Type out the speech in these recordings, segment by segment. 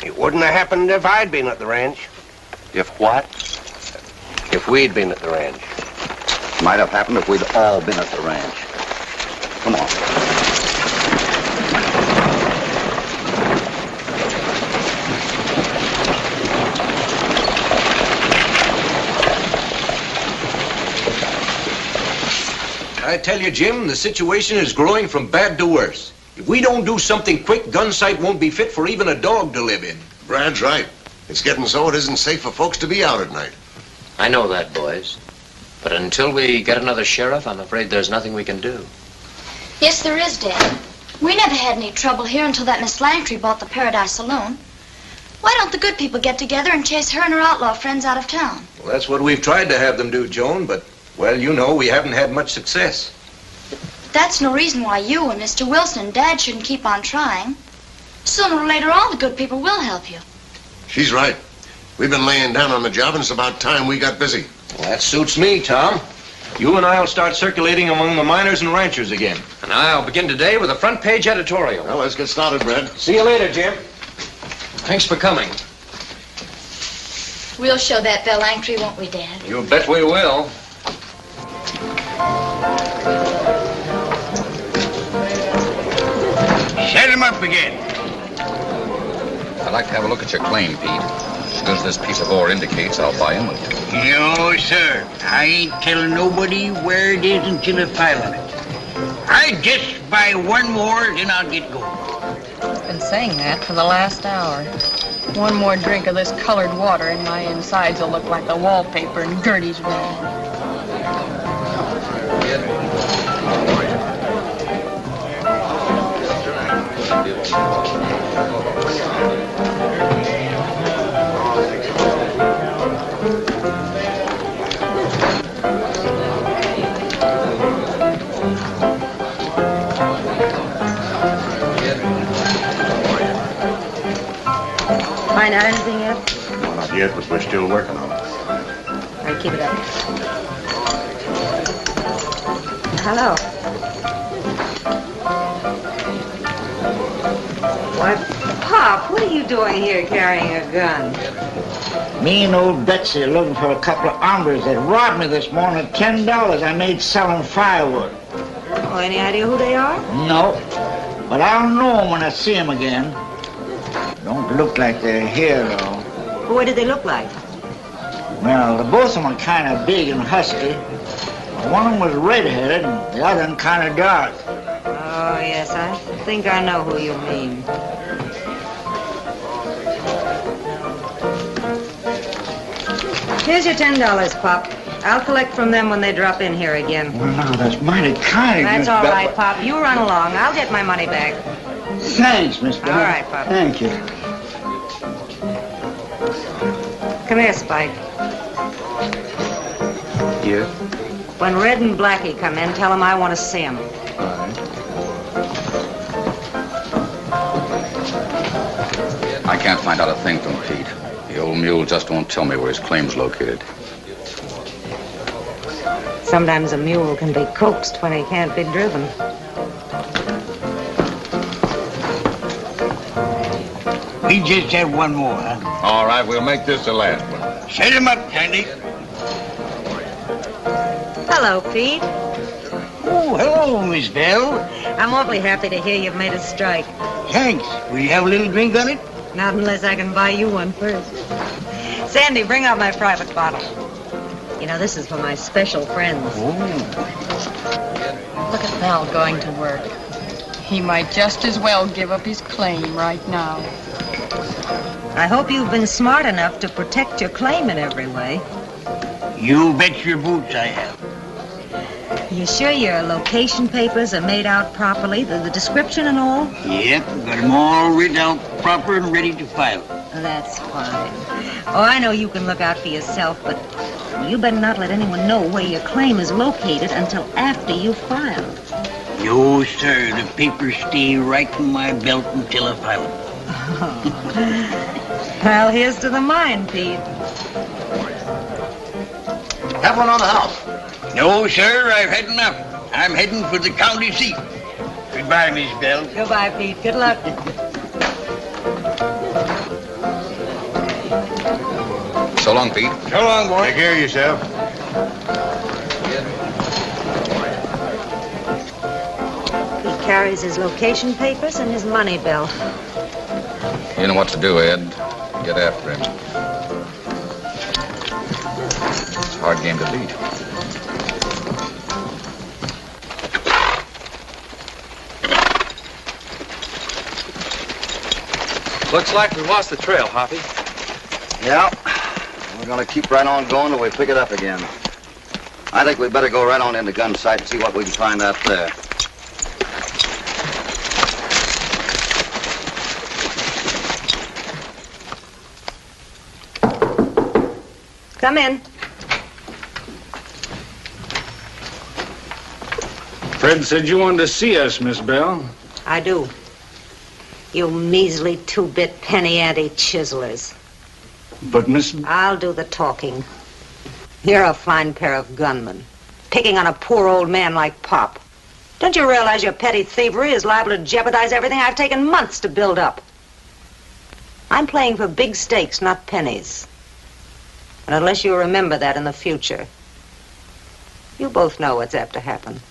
It wouldn't have happened if I'd been at the ranch. If what? If we'd been at the ranch. Might have happened if we'd all been at the ranch. Come on. I tell you, Jim, the situation is growing from bad to worse. If we don't do something quick, Gunsight won't be fit for even a dog to live in. Brad's right. It's getting so it isn't safe for folks to be out at night. I know that, boys. But until we get another sheriff, I'm afraid there's nothing we can do. Yes, there is, Dad. We never had any trouble here until that Miss Langtry bought the Paradise Saloon. Why don't the good people get together and chase her and her outlaw friends out of town? Well, that's what we've tried to have them do, Joan, but, well, you know, we haven't had much success. That's no reason why you and Mr. Wilson and Dad shouldn't keep on trying. Sooner or later, all the good people will help you. She's right. We've been laying down on the job, and it's about time we got busy. Well, that suits me, Tom. You and I'll start circulating among the miners and ranchers again. And I'll begin today with a front page editorial. Well, let's get started, Brad. See you later, Jim. Thanks for coming. We'll show that Belle Langtry, won't we, Dad? You bet we will. Set him up again. I'd like to have a look at your claim, Pete. As soon as this piece of ore indicates, I'll buy in with you. No, sir. I ain't telling nobody where it is until I file on it. I just buy one more, then I'll get going. Been saying that for the last hour. One more drink of this colored water and my insides will look like the wallpaper in Gertie's room. Find out anything yet? No, not yet, but we're still working on it. All right, keep it up. Hello. Why, Pop, what are you doing here carrying a gun? Me and old Betsy are looking for a couple of hombres that robbed me this morning of $10 I made selling firewood. Oh, any idea who they are? No, but I'll know them when I see them again. Don't look like they're here, though. What did they look like? Well, both of them are kind of big and husky. One of them was red-headed and the other one kind of dark. Oh, yes, I think I know who you mean. Here's your $10, Pop. I'll collect from them when they drop in here again. Well, now, that's mighty kind. That's all right, Pop. You run along. I'll get my money back. Thanks, Miss Bell. All right, Pop. Thank you. Come here, Spike. Yes? When Red and Blackie come in, tell them I want to see them. All right. I can't find out a thing from Pete. The old mule just won't tell me where his claim's located. Sometimes a mule can be coaxed when he can't be driven. We just have one more, huh? All right, we'll make this the last one. Set him up, Sandy. Hello, Pete. Oh, hello, Miss Bell. I'm awfully happy to hear you've made a strike. Thanks. Will you have a little drink on it? Not unless I can buy you one first. Sandy, bring out my private bottle. You know, this is for my special friends. Look at Val going to work. He might just as well give up his claim right now. I hope you've been smart enough to protect your claim in every way. You bet your boots I have. You sure your location papers are made out properly, the description and all? Yep, got them all written out proper and ready to file. That's fine. Oh, I know you can look out for yourself, but you better not let anyone know where your claim is located until after you've filed. No, sir. The papers stay right in my belt until I file it. Well, here's to the mine, Pete. Have one on the house. No, sir. I've had enough. I'm heading for the county seat. Goodbye, Miss Bell. Goodbye, Pete. Good luck. So long, Pete. So long, boy. Take care of yourself. He carries his location papers and his money belt. You know what to do, Ed. Get after him. It's a hard game to beat. Looks like we lost the trail, Hoppy. Yeah. We're gonna keep right on going till we pick it up again. I think we better go right on into gun sight and see what we can find out there. Come in. Fred said you wanted to see us, Miss Bell. I do. You measly two-bit penny ante chiselers. But Miss... I'll do the talking. You're a fine pair of gunmen, picking on a poor old man like Pop. Don't you realize your petty thievery is liable to jeopardize everything I've taken months to build up? I'm playing for big stakes, not pennies. And unless you remember that in the future, you both know what's apt to happen.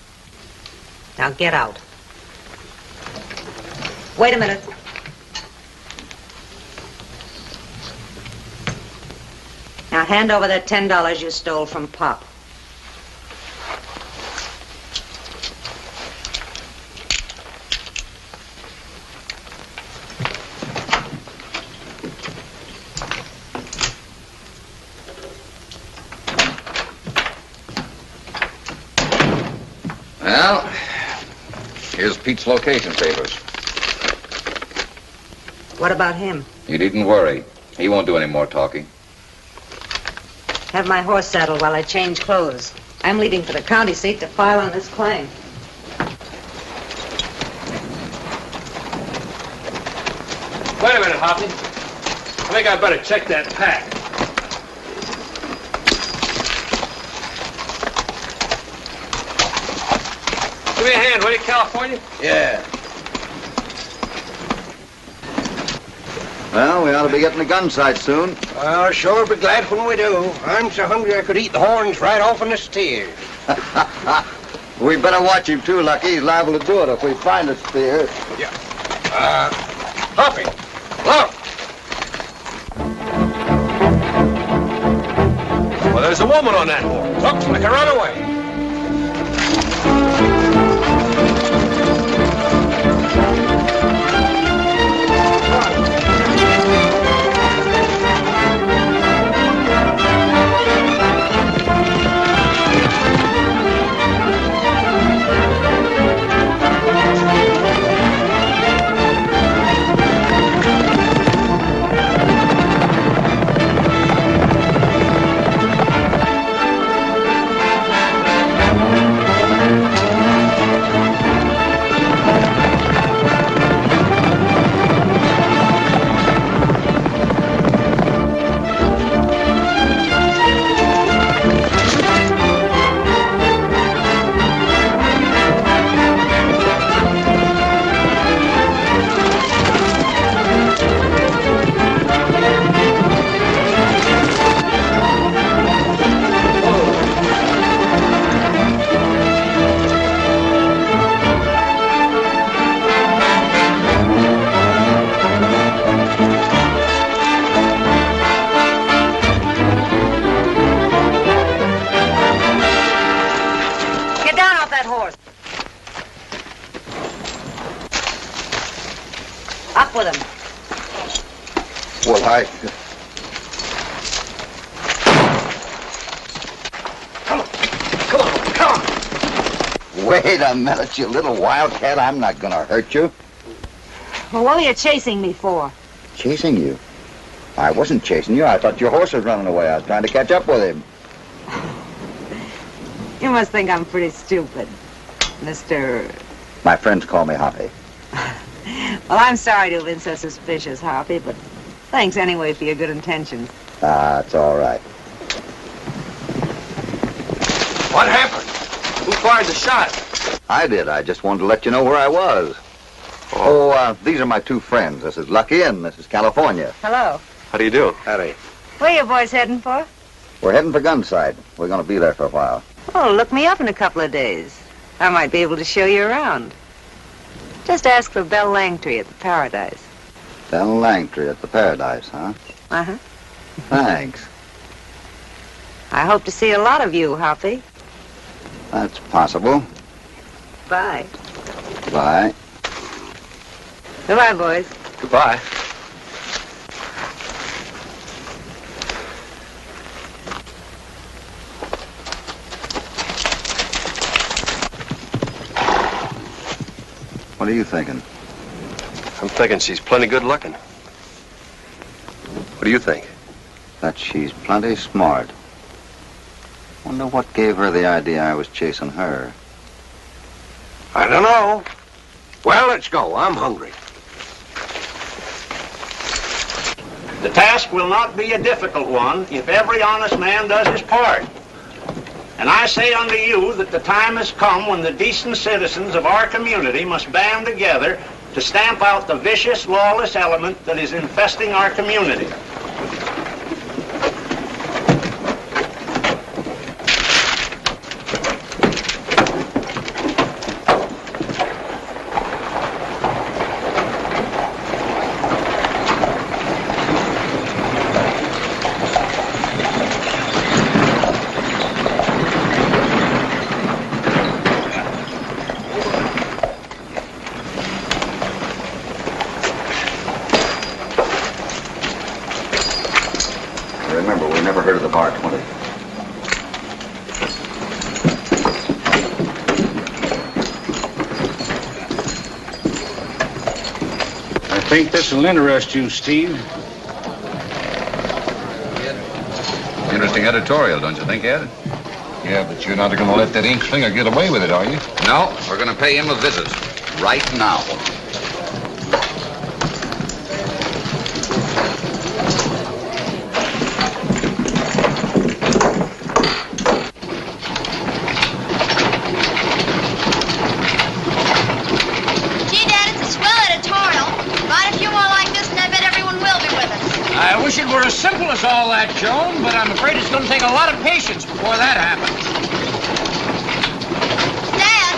Now get out. Wait a minute. Now hand over that $10 you stole from Pop. Well, here's Pete's location papers. What about him? You needn't worry. He won't do any more talking. Have my horse saddled while I change clothes. I'm leaving for the county seat to file on this claim. Wait a minute, Hoppy. I think I better check that pack. Give me a hand, will you, California? Yeah. Well, we ought to be getting to gun sight soon. I'll sure be glad when we do. I'm so hungry I could eat the horns right off in the steers. We better watch him too, Lucky. He's liable to do it if we find a steer. Yeah. Hoppy, look. Well, there's a woman on that horse. Looks like a runaway. Up with him. Well, Come on. Wait a minute, you little wildcat. I'm not gonna hurt you. Well, what were you chasing me for? Chasing you? I wasn't chasing you. I thought your horse was running away. I was trying to catch up with him. You must think I'm pretty stupid, Mr. My friends call me Hoppy. Well, I'm sorry to have been so suspicious, Hoppy, but thanks anyway for your good intentions. Ah, it's all right. What happened? Who fired the shot? I did. I just wanted to let you know where I was. These are my two friends. This is Lucky and this is California. Hello. How do you do? Howdy. Where you boys heading for? We're heading for Gunside. We're going to be there for a while. Oh, look me up in a couple of days. I might be able to show you around. Just ask for Belle Langtry at the Paradise. Belle Langtry at the Paradise, huh? Uh-huh. Thanks. I hope to see a lot of you, Hoppy. That's possible. Bye. Bye. Goodbye, boys. Goodbye. What are you thinking? I'm thinking she's plenty good looking. What do you think? That she's plenty smart. Wonder what gave her the idea I was chasing her. I don't know. Well, let's go. I'm hungry. The task will not be a difficult one if every honest man does his part. And I say unto you that the time has come when the decent citizens of our community must band together to stamp out the vicious, lawless element that is infesting our community. Remember, we never heard of the Bar 20. I think this will interest you, Steve. Interesting editorial, don't you think, Ed? Yeah, but you're not going to let that ink slinger get away with it, are you? No, we're going to pay him a visit. Right now. Gee, Dad, it's a swell editorial. Write a few more like this, and I bet everyone will be with us. I wish it were as simple as all that, Joan, but I'm afraid it's going to take a lot of patience before that happens. Dad!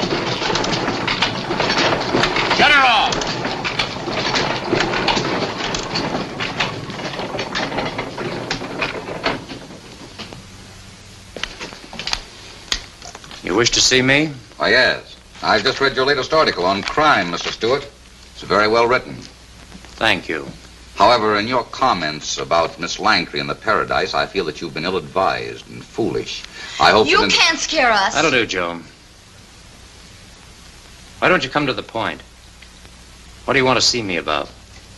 Shut her off. You wish to see me? Why, yes. I just read your latest article on crime, Mr. Stewart. It's very well written. Thank you. However, in your comments about Miss Langtry and the Paradise, I feel that you've been ill-advised and foolish. I hope You that can't scare us. That'll do, Joan. Why don't you come to the point? What do you want to see me about?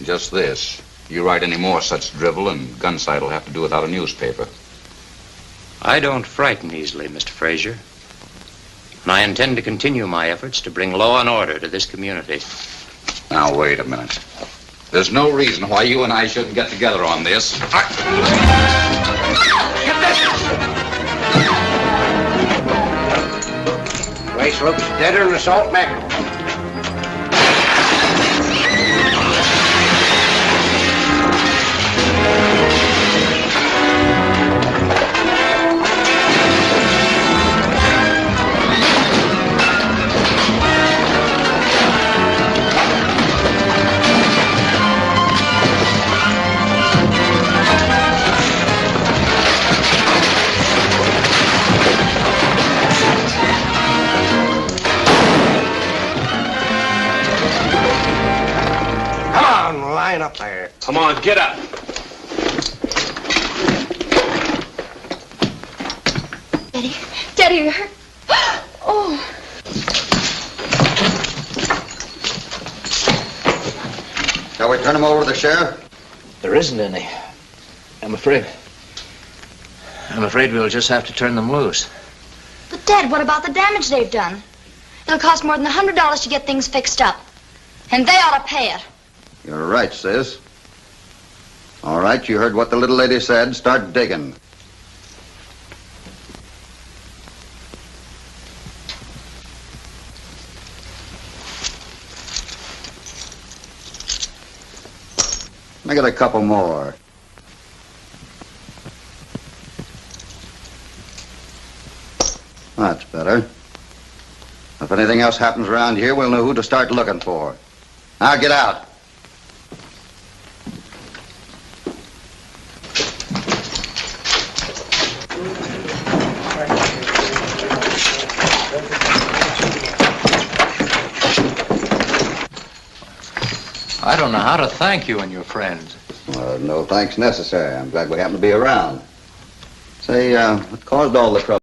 Just this. You write any more such drivel, and Gunside will have to do without a newspaper. I don't frighten easily, Mr. Fraser. And I intend to continue my efforts to bring law and order to this community. Now, wait a minute. There's no reason why you and I shouldn't get together on this. Place looks deader than a salt mackerel. Line up there. Come on, get up. Daddy, Daddy, you hurt? Oh. Shall we turn him over to the sheriff? There isn't any. I'm afraid we'll just have to turn them loose. But, Dad, what about the damage they've done? It'll cost more than $100 to get things fixed up. And they ought to pay it. You're right, sis. All right, you heard what the little lady said. Start digging. Make it a couple more. That's better. If anything else happens around here, we'll know who to start looking for. Now get out. I don't know how to thank you and your friends. No thanks necessary. I'm glad we happen to be around. Say, what caused all the trouble?